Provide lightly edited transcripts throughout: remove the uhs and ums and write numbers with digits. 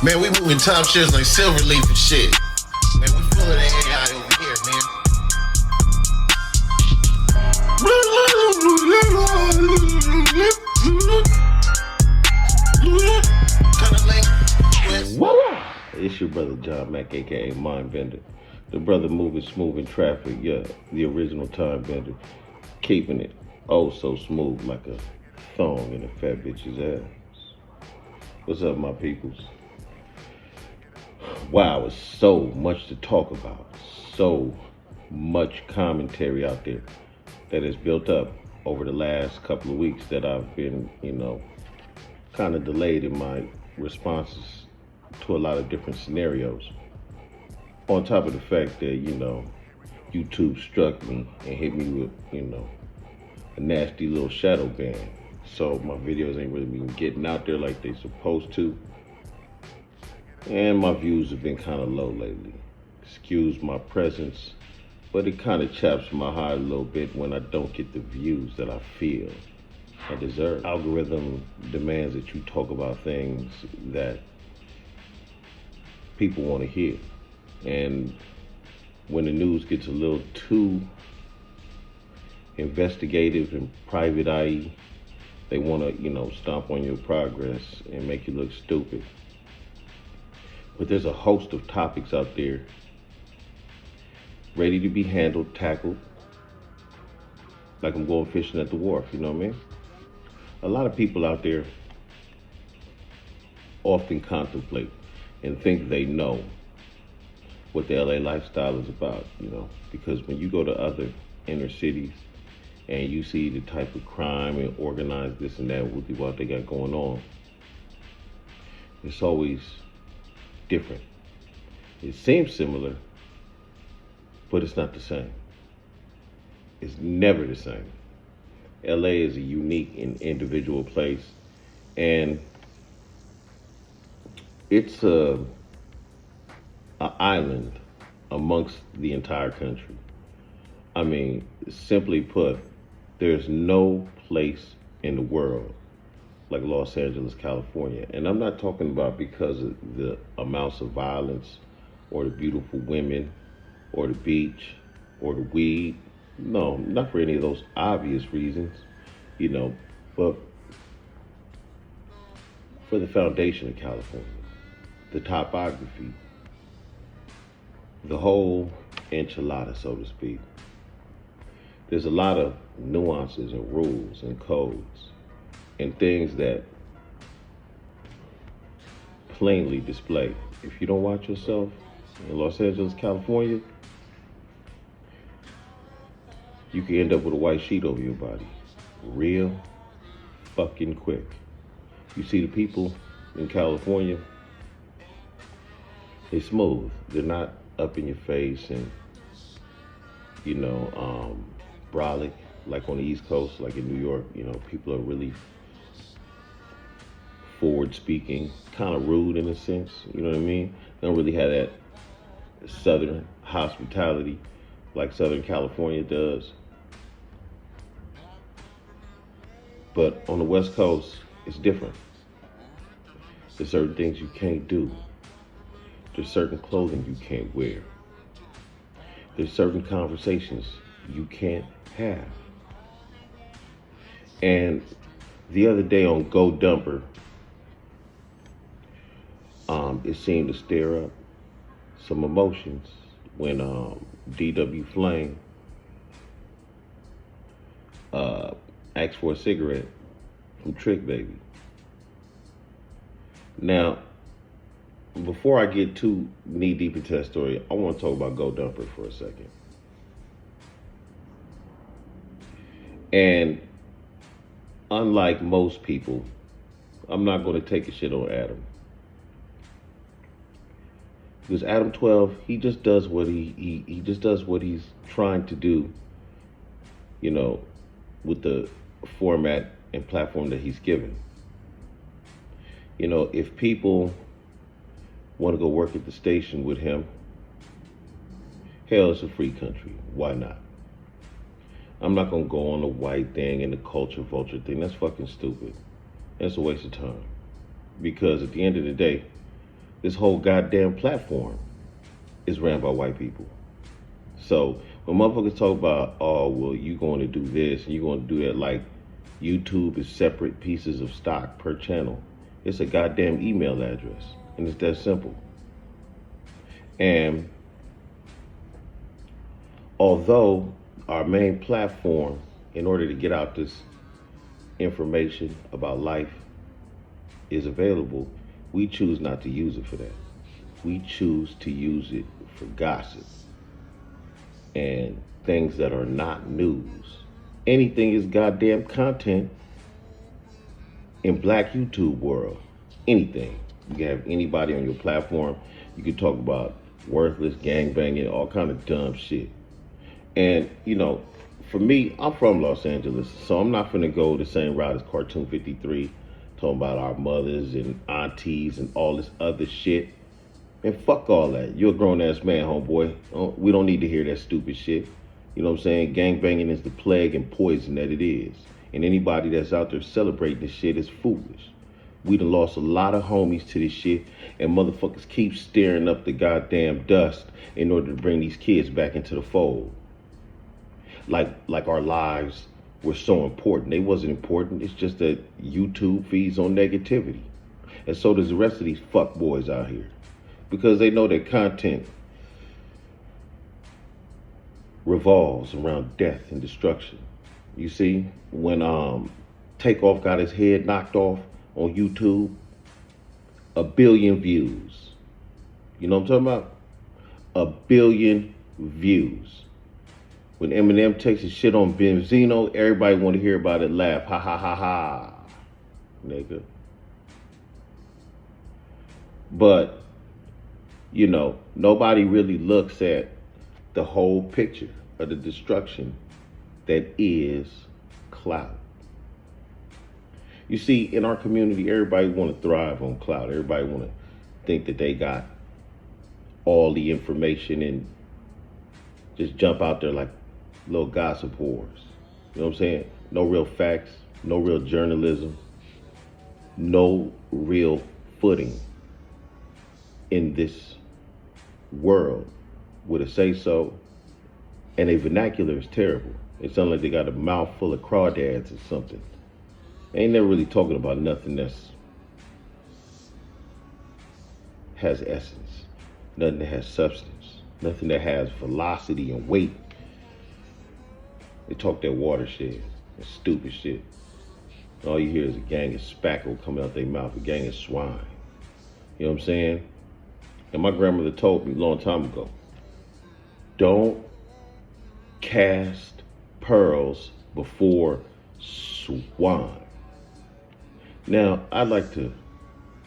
Man, we moving top shits like Silverleaf and shit. Man, we full of that AI over here, man. Kinda lame. Voila! It's your brother John Mack, aka Mind Bender. The brother moving smooth in traffic, yeah, the original time bender. Keeping it oh so smooth like a thong in a fat bitch's ass. What's up, my peoples? Wow, it's so much to talk about. So much commentary out there that has built up over the last couple of weeks that I've been, kind of delayed in my responses to a lot of different scenarios. On top of the fact that, YouTube struck me and hit me with, a nasty little shadow ban. So my videos ain't really been getting out there like they supposed to. And my views have been kind of low lately. Excuse my presence, but it kind of chaps my heart a little bit when I don't get the views that I feel I deserve. Algorithm demands that you talk about things that people want to hear. And when the news gets a little too investigative and private eye, they want to, stomp on your progress and make you look stupid. But there's a host of topics out there ready to be handled, tackled, like I'm going fishing at the wharf, you know what I mean? A lot of people out there often contemplate and think they know what the LA lifestyle is about, because when you go to other inner cities and you see the type of crime and organized this and that, what they got going on, it's always different. It seems similar, but it's not the same. It's never the same. LA is a unique and individual place, and it's an island amongst the entire country. I mean, simply put, there's no place in the world like Los Angeles, California. And I'm not talking about because of the amounts of violence or the beautiful women or the beach or the weed. No, not for any of those obvious reasons, but for the foundation of California, the topography, the whole enchilada, so to speak. There's a lot of nuances and rules and codes and things that plainly display. If you don't watch yourself in Los Angeles, California, you can end up with a white sheet over your body real fucking quick. You see the people in California, they're smooth. They're not up in your face and, brolic like on the East Coast, like in New York. People are really forward speaking, kind of rude in a sense, you know what I mean? They don't really have that Southern hospitality like Southern California does. But on the West Coast, it's different. There's certain things you can't do. There's certain clothing you can't wear. There's certain conversations you can't have. And the other day on Go Dumper, it seemed to stir up some emotions when DW Flame asked for a cigarette from Trick Baby. Now, before I get too knee deep into that story, I want to talk about Go Dumper for a second. And unlike most people, I'm not going to take a shit on Adam. Because Adam 12, he just does what he just does what he's trying to do, with the format and platform that he's given. If people want to go work at the station with him, hell, it's a free country. Why not? I'm not going to go on the white thing and the culture vulture thing. That's fucking stupid. That's a waste of time. Because at the end of the day, This whole goddamn platform is ran by white people. So when motherfuckers talk about, oh, well, you going to do this and you going to do that, like YouTube is separate pieces of stock per channel. It's a goddamn email address, and it's that simple. And although our main platform, in order to get out this information about life, is available, we choose not to use it for that. We choose to use it for gossip and things that are not news. Anything is goddamn content in black YouTube world. Anything. You can have anybody on your platform. You can talk about worthless gangbanging, all kind of dumb shit. And, you know, for me, I'm from Los Angeles, so I'm not finna go the same route as Cartoon 53, talking about our mothers and aunties and all this other shit. And fuck all that. You're a grown-ass man, homeboy. We don't need to hear that stupid shit. You know what I'm saying? Gangbanging is the plague and poison that it is. And anybody that's out there celebrating this shit is foolish. We done lost a lot of homies to this shit, and motherfuckers keep stirring up the goddamn dust in order to bring these kids back into the fold. Like our lives were so important. They wasn't important. It's just that YouTube feeds on negativity. And so does the rest of these fuck boys out here. Because they know that content revolves around death and destruction. You see, when Takeoff got his head knocked off on YouTube, 1 billion views. You know what I'm talking about? 1 billion views. When Eminem takes his shit on BENZINO, everybody want to hear about it, laugh, ha ha ha ha, nigga. But, you know, nobody really looks at the whole picture of the destruction that is clout. You see, in our community, everybody want to thrive on clout. Everybody want to think that they got all the information and just jump out there like little gossip whores. You know what I'm saying? No real facts, no real journalism, no real footing in this world with a say-so, and their vernacular is terrible. It sounds like they got a mouth full of crawdads or something. They ain't never really talking about nothing that's has essence, nothing that has substance, nothing that has velocity and weight. They talk that watershed, that stupid shit. All you hear is a gang of spackle coming out their mouth, a gang of swine. You know what I'm saying? And my grandmother told me a long time ago, don't cast pearls before swine. Now, I'd like to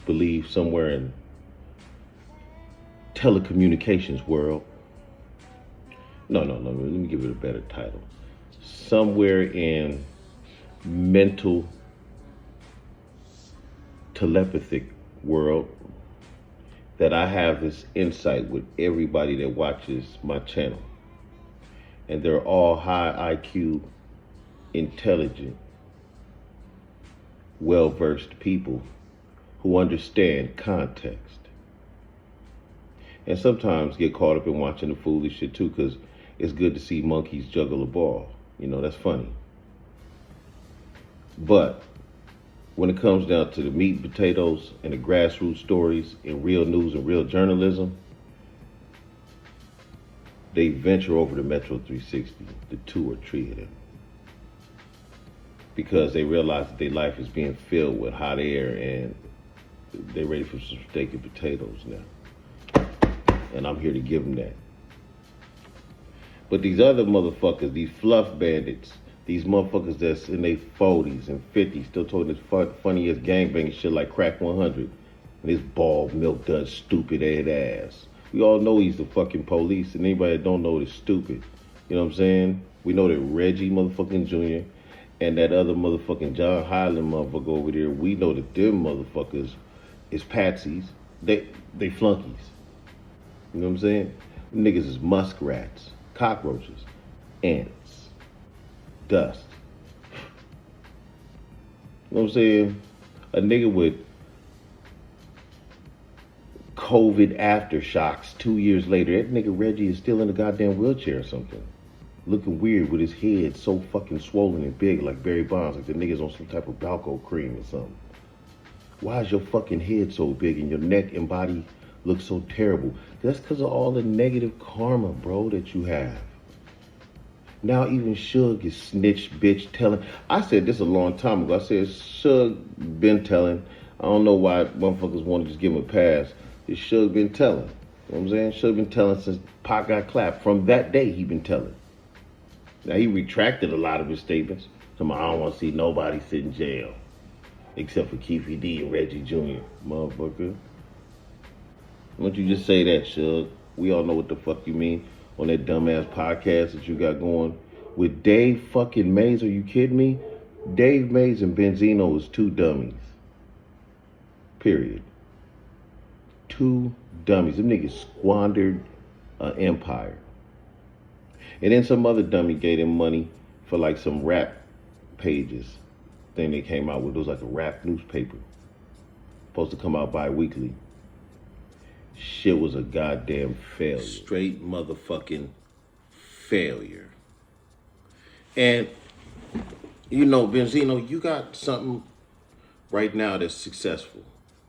believe somewhere in telecommunications world. No, let me give it a better title. Somewhere in mental telepathic world, that I have this insight with everybody that watches my channel. And they're all high IQ, intelligent, well-versed people who understand context. And sometimes get caught up in watching the foolish shit too, because it's good to see monkeys juggle a ball. You know, that's funny. But when it comes down to the meat and potatoes and the grassroots stories and real news and real journalism, they venture over to Metro 360, the 2 or 3 of them. Because they realize that their life is being filled with hot air and they're ready for some steak and potatoes now. And I'm here to give them that. But these other motherfuckers, these fluff bandits, these motherfuckers that's in their 40s and 50s, still talking this funny ass gangbang shit like Crack 100. And this bald, milk dud, stupid ass. We all know he's the fucking police, and anybody that don't know is stupid. You know what I'm saying? We know that Reggie motherfucking Jr. and that other motherfucking John Highland motherfucker over there, we know that them motherfuckers is patsies. They flunkies. You know what I'm saying? Them niggas is muskrats, cockroaches, ants, dust. You know what I'm saying? A nigga with COVID aftershocks 2 years later. That nigga Reggie is still in a goddamn wheelchair or something. Looking weird with his head so fucking swollen and big like Barry Bonds, like the nigga's on some type of Balco cream or something. Why is your fucking head so big and your neck and body look so terrible? That's because of all the negative karma, bro, that you have. Now even Suge is snitch, bitch, telling. I said this a long time ago. I said Suge been telling. I don't know why motherfuckers want to just give him a pass. This Suge been telling. You know what I'm saying? Suge been telling since Pac got clapped. From that day, he been telling. Now, he retracted a lot of his statements. So I don't want to see nobody sit in jail. Except for Keefe D and Reggie Jr. Motherfucker. Why don't you just say that, Suge? We all know what the fuck you mean on that dumbass podcast that you got going with Dave fucking Mays. Are you kidding me? Dave Mays and Benzino is two dummies. Period. Two dummies. Them niggas squandered an empire. And then some other dummy gave them money for like some rap pages thing they came out with. It was like a rap newspaper. Supposed to come out bi-weekly. Shit was a goddamn failure. Straight motherfucking failure. And, you know, Benzino, you got something right now that's successful,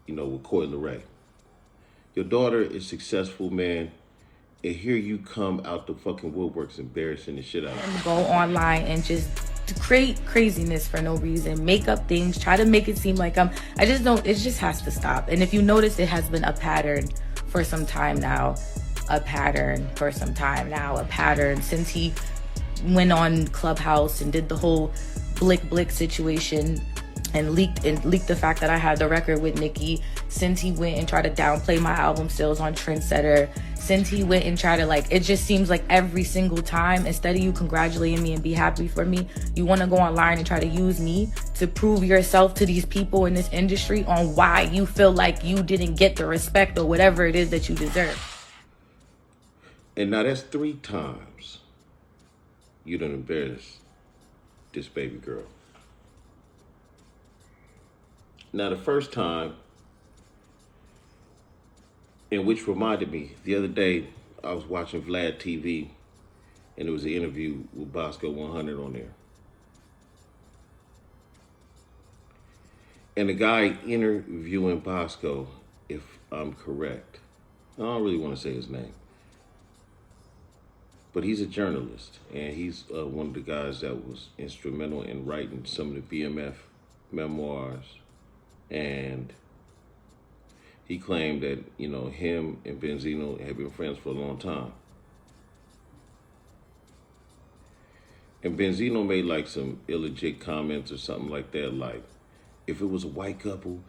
you know, with COI LERAE. Your daughter is successful, man. And here you come out the fucking woodworks embarrassing the shit out of you. Go online and just create craziness for no reason, make up things, try to make it seem like I just don't, it just has to stop. And if you notice, it has been a pattern for some time now, a pattern since he went on Clubhouse and did the whole blick situation and leaked the fact that I had the record with Nicki, since he went and tried to downplay my album sales on Trendsetter, since he went and tried to, like, it just seems like every single time, instead of you congratulating me and be happy for me, you want to go online and try to use me to prove yourself to these people in this industry on why you feel like you didn't get the respect or whatever it is that you deserve. And now that's 3 times you done embarrassed this baby girl. Now, the first time, and which reminded me, the other day, I was watching Vlad TV, and there was an interview with Bosco 100 on there. And the guy interviewing Bosco, if I'm correct, I don't really want to say his name, but he's a journalist, and he's one of the guys that was instrumental in writing some of the BMF memoirs. And he claimed that, you know, him and Benzino had been friends for a long time. And Benzino made like some illegit comments or something like that, like, if it was a white couple,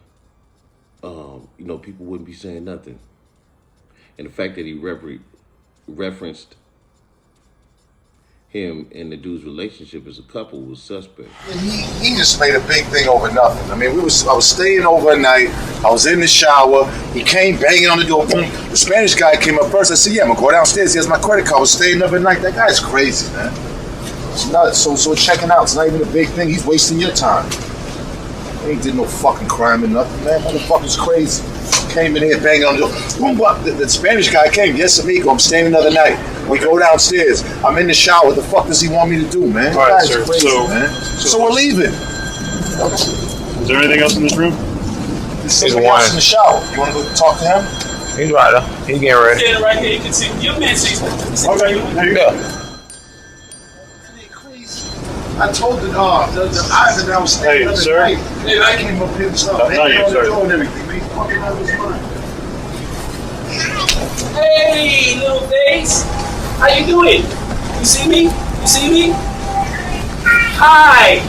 you know, people wouldn't be saying nothing. And the fact that he referenced him and the dude's relationship as a couple was suspect. He just made a big thing over nothing. I mean, I was staying overnight. I was in the shower. He came banging on the door. Boom. The Spanish guy came up first. I said, yeah, I'm gonna go downstairs. He has my credit card. I was staying overnight. That guy's crazy, man. It's nuts. So checking out. It's not even a big thing. He's wasting your time. He ain't did no fucking crime or nothing, man. Motherfucker's crazy. Came in here banging on the door. Boom, boom. The Spanish guy came. Yes, amigo. I'm staying another night. We go downstairs. I'm in the shower. What the fuck does he want me to do, man? All right, sir. Crazy, man. So we're leaving. Is there anything else in this room? There's somebody else in the shower. You want to go talk to him? He's right there. He's getting ready. Standing right here, you can see your man sees. Okay, there you go. I told the Ivan that I was staying Hey, sir. Hey, I came up here and stuff. Not you, sir. And everything. Man, fucking out of his mind. Hey, little face. How you doing? You see me? You see me? Hi.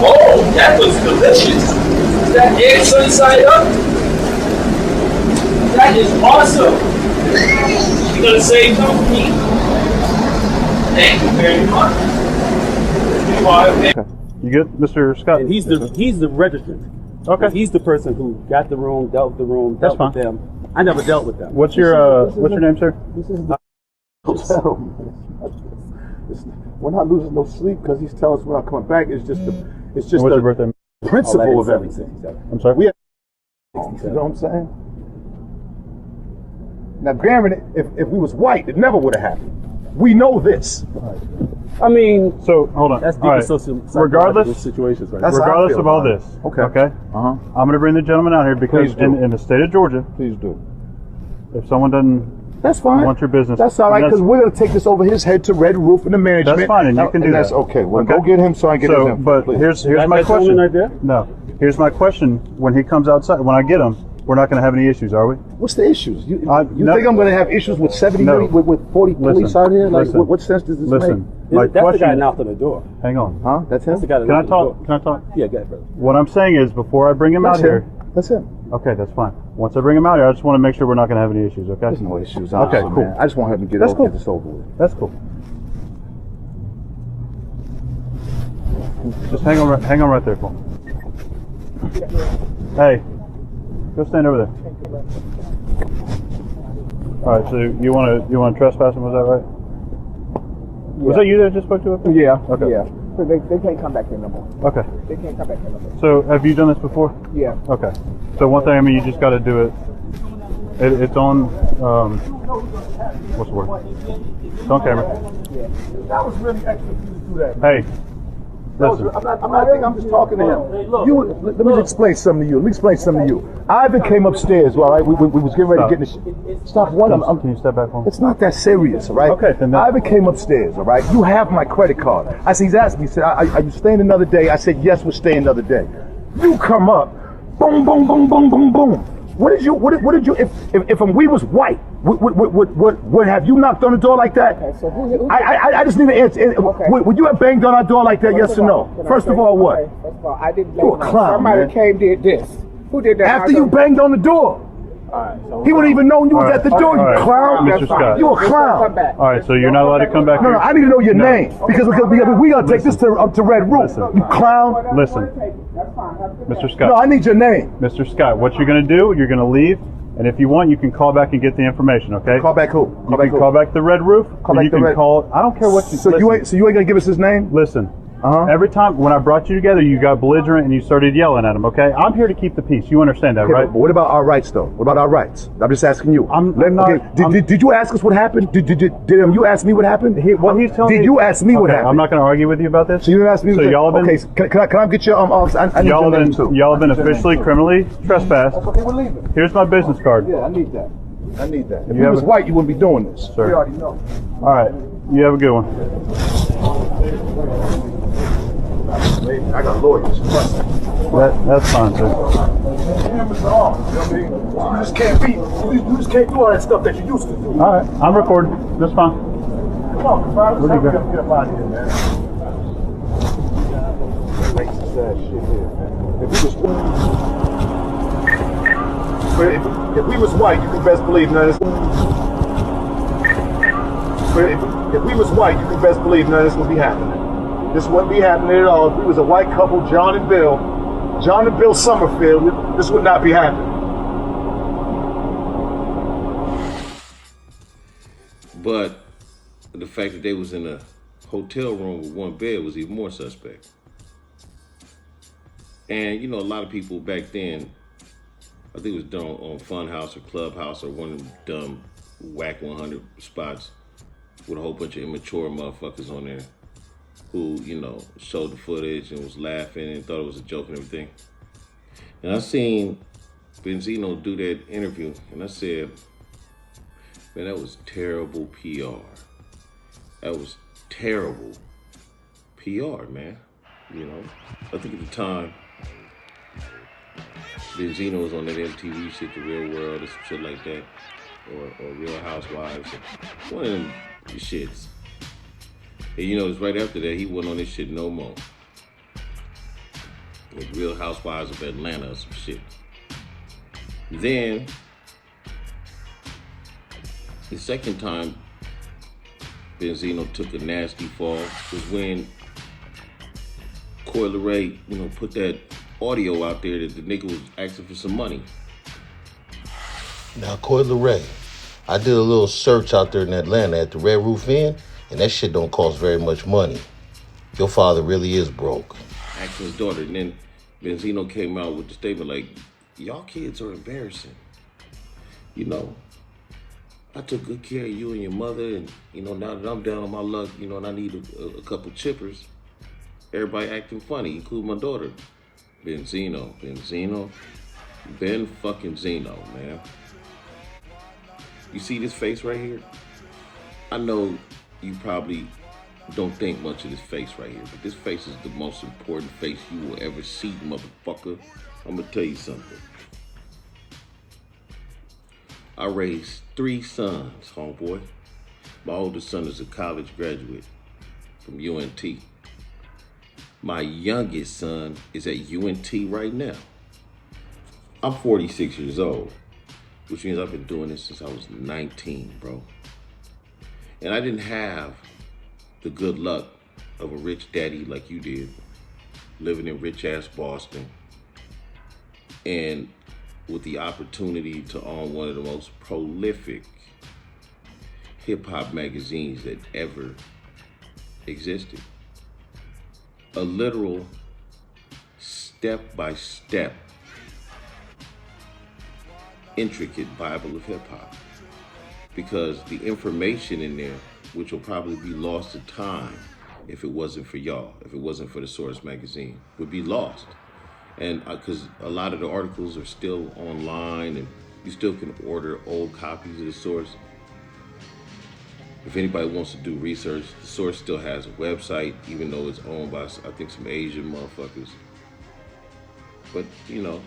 Oh, that was delicious. Is that egg sunny up? That is awesome. You gonna say something for me? Thank you very much. You good, Mr. Scott? And he's the registrant. Okay. He's the person who got the room, dealt with the room, dealt with them. I never dealt with them. What's your name, sir? This is the we're not losing no sleep because he's telling us we're not coming back. It's just What's your birthday? principle of everything. I'm sorry? You know what I'm saying? Now, granted, if we was white, it never would have happened. We know this. I mean, So hold on. that's deep All right. regardless situations, right? That's how I Regardless feel of all about it. this, Okay. okay? I'm going to bring the gentleman out here because Please do. in the state of Georgia, Please do. if someone doesn't That's fine. want your business, That's all right, and because we're going to take this over his head to Red Roof and the management. That's fine, and you can do that's that. okay. Well, Okay. go get him so I can get his info, but please. here's That my gentleman question. right there? No, here's my question. When he comes outside, when I get him, we're not going to have any issues, are we? What's the issues? You no. think I'm going to have issues with 70 No. million, with 40 police Listen, out here? Like, listen, what sense does this Listen, make? my That's the guy question. that knocked on the door. Hang on. Huh? That's him? That's the guy that Can I knocked on the talk? door. Can I talk? Yeah, go ahead, brother. What I'm saying is, before I bring him That's out here, him. That's him. okay, that's fine. Once I bring him out here, I just want to make sure we're not going to have any issues. Okay. There's no issues. Okay, honestly, cool. Man. I just want him to get That's over, cool. get this over with. That's cool. Just hang on right there for me. Hey, go stand over there. All right, so you want to trespass him? Was that right? Was that you that just spoke to him? Yeah. Okay. Yeah. So they can't come back here no more. Okay. They can't come back here no more. So have you done this before? Yeah. Okay. So one thing, I mean, you just got to do it. It's on. What's the word? It's on camera. That was really extra for you to do that. Hey, listen. I'm just talking to him. Let me explain something to you. Let me explain something to you. Ivan came upstairs, all right? We was getting ready to get in the shit. Stop one. Can you step back for me? It's not that serious, all right? Okay, then Ivan came upstairs, all right? You have my credit card. I said, he's asked me, he said, are you staying another day? I said, yes, we're staying another day. You come up, boom, boom, boom, boom, boom, boom. What did you, if we was white, would have you knocked on the door like that? Okay, so who I just need an answer. Okay. Would you have banged on our door like that, yes or no? First of all, what? Okay, first of all, I didn't. You a clown, Somebody man. came did this. Who did that? After you banged on the door. He wouldn't even know you was at the door, you clown. Mr. Scott. You a clown. Come back. All right, so you're not allowed to come back No, here. I need to know your name because we gotta take this to Red Roof. Listen. You clown. Listen, That's fine. Have a good Mr. day. Scott. No, I need your name. Mr. Scott, what you're going to do, you're going to leave, and if you want, you can call back and get the information, okay? Call back who? You can call back the Red Roof, Call or back you the can Red- call, I don't care what you, So you ain't gonna give us his name? listen. Uh-huh. Every time, when I brought you together, you got belligerent and you started yelling at him, okay? I'm here to keep the peace. You understand that, Okay, right? but what about our rights, though? What about our rights? I'm just asking you. Did you ask us what happened? Did you ask me what happened? He's telling Did me- you ask me what Okay, happened? I'm not going to argue with you about this. So you didn't ask me. So y'all have been, Okay, can I get your office? I need y'all your name have too. been, y'all have been officially criminally trespassed. Okay, we're leaving. Here's my business card. Yeah, I need that. I need that. If You you have was a- white, you wouldn't be doing this. Sir. We already know. All right, you have a good one. I got lawyers. That's fine, sir. You just can't be. You just can't do all that stuff that you used to do. All right, I'm recording. That's fine. Come on, Conrad. Where'd he go? Get up out of here, man. Racist ass shit here, man. If we was white, you can best believe none of this. If we was white, you can best believe none of this would be happening. This wouldn't be happening at all. If we was a white couple, John and Bill Summerfield, this would not be happening. But the fact that they was in a hotel room with one bed was even more suspect. And you know, a lot of people back then, I think it was done on Funhouse or Clubhouse or one of them dumb whack 100 spots with a whole bunch of immature motherfuckers on there who, you know, showed the footage and was laughing and thought it was a joke and everything. And I seen Benzino do that interview and I said, man, that was terrible PR. That was terrible PR, man. You know, I think at the time, Benzino was on that MTV shit, The Real World, or some shit like that, or Real Housewives, one of them shits. And you know, it was right after that, he wasn't on this shit no more. Like Real Housewives of Atlanta or some shit. Then, the second time Benzino took a nasty fall was when COI, LERAE, you know, put that audio out there that the nigga was asking for some money. Now, COI, LERAE, I did a little search out there in Atlanta at the Red Roof Inn, and that shit don't cost very much money. Your father really is broke. Asking his daughter, and then Benzino came out with the statement like, y'all kids are embarrassing. You know, I took good care of you and your mother, and you know, now that I'm down on my luck, you know, and I need a couple chippers, everybody acting funny, including my daughter. Benzino, Ben fucking Zeno, man. You see this face right here? I know you probably don't think much of this face right here, but this face is the most important face you will ever see, motherfucker. I'm gonna tell you something. I raised 3 sons, homeboy. My oldest son is a college graduate from UNT. My youngest son is at UNT right now. I'm 46 years old, which means I've been doing this since I was 19, bro. And I didn't have the good luck of a rich daddy like you did, living in rich ass Boston, and with the opportunity to own one of the most prolific hip hop magazines that ever existed. A literal step-by-step intricate Bible of hip hop. Because the information in there, which will probably be lost to time if it wasn't for y'all, if it wasn't for the Source magazine, would be lost. And because a lot of the articles are still online and you still can order old copies of the Source. If anybody wants to do research, the Source still has a website, even though it's owned by, I think, some Asian motherfuckers. But, you know,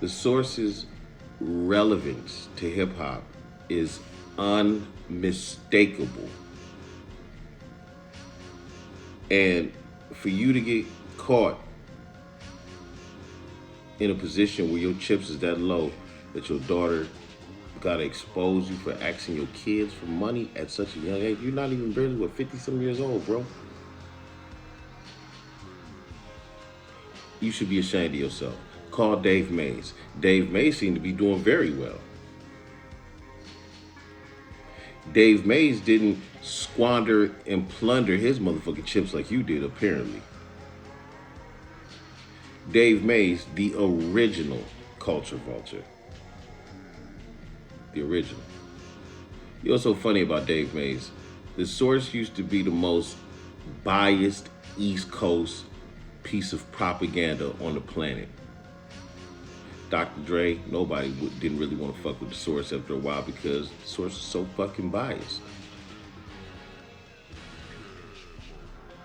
the Source's relevance to hip hop is unmistakable. And for you to get caught in a position where your chips is that low that your daughter gotta expose you for asking your kids for money at such a young age, you're not even barely, 50-some years old, bro. You should be ashamed of yourself. Call Dave Mays. Dave Mays seemed to be doing very well. Dave Mays didn't squander and plunder his motherfucking chips like you did, apparently. Dave Mays, the original culture vulture. The original. You know what's so funny about Dave Mays? The Source used to be the most biased East Coast piece of propaganda on the planet. Dr. Dre, nobody didn't really want to fuck with the Source after a while because the Source is so fucking biased.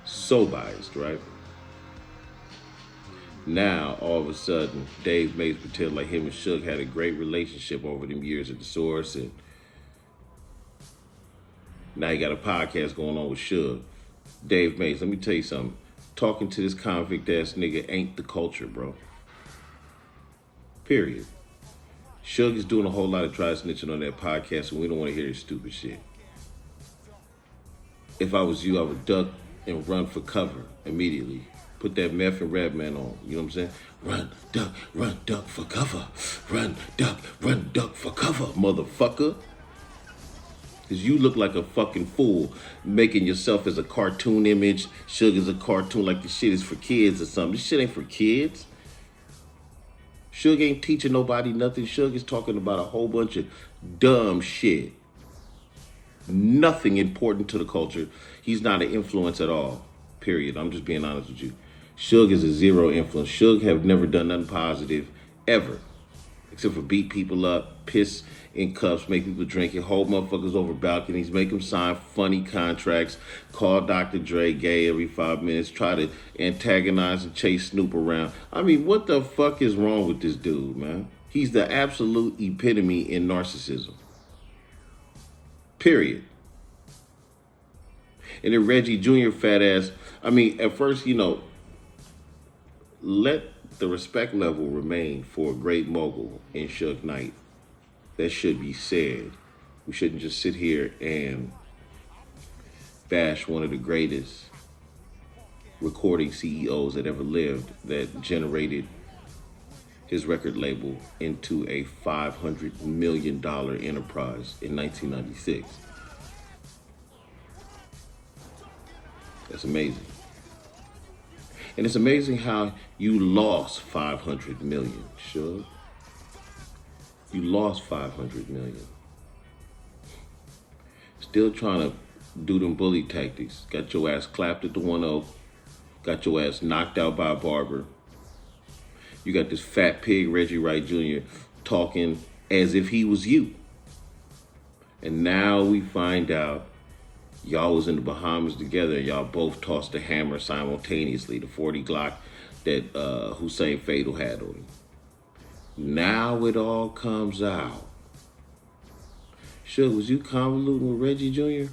So biased, right? Now, all of a sudden, Dave Mays pretend like him and Suge had a great relationship over them years at the Source, and now you got a podcast going on with Suge. Dave Mays, let me tell you something. Talking to this convict ass nigga ain't the culture, bro. Period. Suge is doing a whole lot of dry snitching on that podcast, and we don't want to hear his stupid shit. If I was you, I would duck and run for cover immediately. Put that meth and Red Man on. You know what I'm saying? Run, duck for cover. Run, duck for cover, motherfucker. Because you look like a fucking fool making yourself as a cartoon image. Sugar's a cartoon like the shit is for kids or something. This shit ain't for kids. Suge ain't teaching nobody nothing. Suge is talking about a whole bunch of dumb shit. Nothing important to the culture. He's not an influence at all. Period. I'm just being honest with you. Suge is a zero influence. Suge have never done nothing positive, ever. Except for beat people up, piss in cups, make people drink it, hold motherfuckers over balconies, make them sign funny contracts, call Dr. Dre gay every 5 minutes, try to antagonize and chase Snoop around. I mean, what the fuck is wrong with this dude, man? He's the absolute epitome in narcissism. Period. And then Reggie Jr. fat ass, I mean, at first, you know, let the respect level remain for a great mogul in Suge Knight. That should be said. We shouldn't just sit here and bash one of the greatest recording CEOs that ever lived, that generated his record label into a $500 million enterprise in 1996. That's amazing. And it's amazing how you lost 500 million, Suge. You lost 500 million. Still trying to do them bully tactics. Got your ass clapped at the 1-0. Got your ass knocked out by a barber. You got this fat pig, Reggie Wright Jr., talking as if he was you. And now we find out y'all was in the Bahamas together. Y'all both tossed the hammer simultaneously, the 40 Glock that Hussein Fatal had on him. Now it all comes out. Suge, was you convoluting with Reggie Jr.?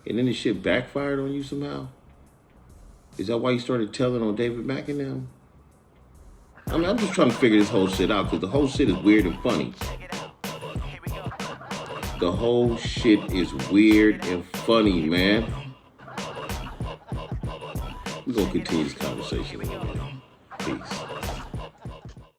And then the shit backfired on you somehow? Is that why you started telling on David Mack and them? I mean, I'm just trying to figure this whole shit out because the whole shit is weird and funny. The whole shit is weird and funny, man. We're gonna continue this conversation in a minute. Peace.